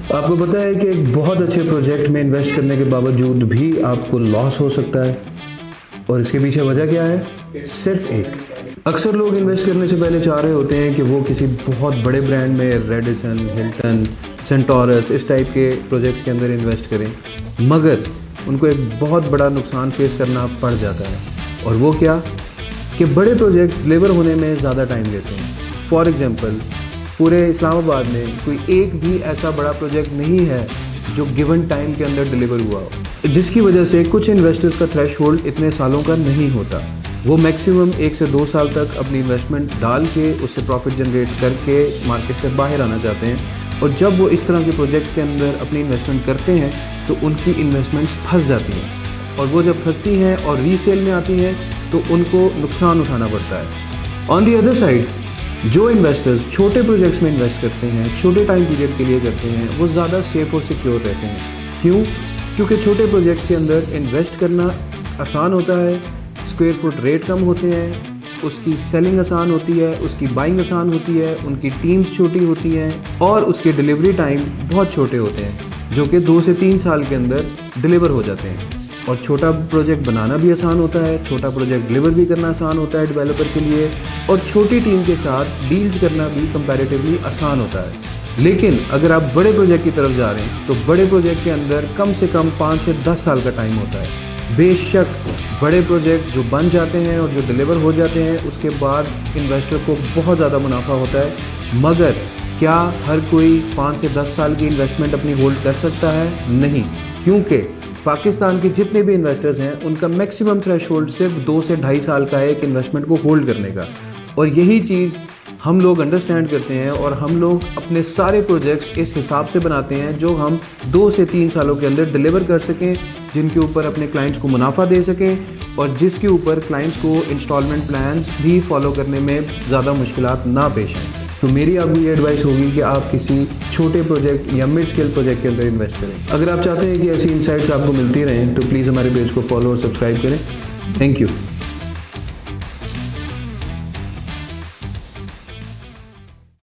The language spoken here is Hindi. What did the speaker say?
आपको पता है कि एक बहुत अच्छे प्रोजेक्ट में इन्वेस्ट करने के बावजूद भी आपको लॉस हो सकता है, और इसके पीछे वजह क्या है? सिर्फ एक। अक्सर लोग इन्वेस्ट करने से पहले चाह रहे होते हैं कि वो किसी बहुत बड़े ब्रांड में, रेडिसन, हिल्टन, सेंटोरस, इस टाइप के प्रोजेक्ट्स के अंदर इन्वेस्ट करें, मगर उनको एक बहुत बड़ा नुकसान फेस करना पड़ जाता है। और वो क्या कि बड़े प्रोजेक्ट्स डिलीवर होने में ज़्यादा टाइम लेते हैं। फॉर एग्जांपल, पूरे इस्लामाबाद में कोई एक भी ऐसा बड़ा प्रोजेक्ट नहीं है जो गिवन टाइम के अंदर डिलीवर हुआ हो, जिसकी वजह से कुछ इन्वेस्टर्स का थ्रेशहोल्ड इतने सालों का नहीं होता। वो मैक्सिमम 1 से 2 साल तक अपनी इन्वेस्टमेंट डाल के उससे प्रॉफिट जनरेट करके मार्केट से बाहर आना चाहते हैं, और जब वो इस तरह के प्रोजेक्ट्स के अंदर अपनी इन्वेस्टमेंट करते हैं तो उनकी इन्वेस्टमेंट्स फंस जाती हैं, और वो जब फंसती हैं और रीसेल में आती हैं तो उनको नुकसान उठाना पड़ता है। ऑन दी अदर साइड, जो इन्वेस्टर्स छोटे प्रोजेक्ट्स में इन्वेस्ट करते हैं, छोटे टाइम पीरियड के लिए करते हैं, वो ज़्यादा सेफ और सिक्योर रहते हैं। क्यों? क्योंकि छोटे प्रोजेक्ट्स के अंदर इन्वेस्ट करना आसान होता है, स्क्वायर फुट रेट कम होते हैं, उसकी सेलिंग आसान होती है, उसकी बाइंग आसान होती है, उनकी टीम्स छोटी होती हैं, और उसके डिलीवरी टाइम बहुत छोटे होते हैं, जो कि 2 से 3 साल के अंदर डिलीवर हो जाते हैं। और छोटा प्रोजेक्ट बनाना भी आसान होता है, छोटा प्रोजेक्ट डिलीवर भी करना आसान होता है डेवलपर के लिए, और छोटी टीम के साथ डील्स करना भी कंपैरेटिवली आसान होता है। लेकिन अगर आप बड़े प्रोजेक्ट की तरफ जा रहे हैं तो बड़े प्रोजेक्ट के अंदर कम से कम 5 से 10 साल का टाइम होता है। बेशक बड़े प्रोजेक्ट जो बन जाते हैं और जो डिलीवर हो जाते हैं, उसके बाद इन्वेस्टर को बहुत ज़्यादा मुनाफा होता है, मगर क्या हर कोई 5 से 10 साल की इन्वेस्टमेंट अपनी होल्ड कर सकता है? नहीं, क्योंकि पाकिस्तान के जितने भी इन्वेस्टर्स हैं उनका मैक्सिमम थ्रेशहोल्ड सिर्फ 2 से 2.5 साल का है एक इन्वेस्टमेंट को होल्ड करने का। और यही चीज़ हम लोग अंडरस्टैंड करते हैं, और हम लोग अपने सारे प्रोजेक्ट्स इस हिसाब से बनाते हैं जो हम 2 से 3 सालों के अंदर डिलीवर कर सकें, जिनके ऊपर अपने क्लाइंट्स को मुनाफा दे सकें, और जिसके ऊपर क्लाइंट्स को इंस्टॉलमेंट प्लान भी फॉलो करने में ज़्यादा मुश्किलात ना पेश आएँ। तो मेरी आपको ये एडवाइस होगी कि आप किसी छोटे प्रोजेक्ट या मिड स्केल प्रोजेक्ट के अंदर इन्वेस्ट करें। अगर आप चाहते हैं कि ऐसी इनसाइट्स आपको मिलती रहें तो प्लीज़ हमारे पेज को फॉलो और सब्सक्राइब करें। Thank you.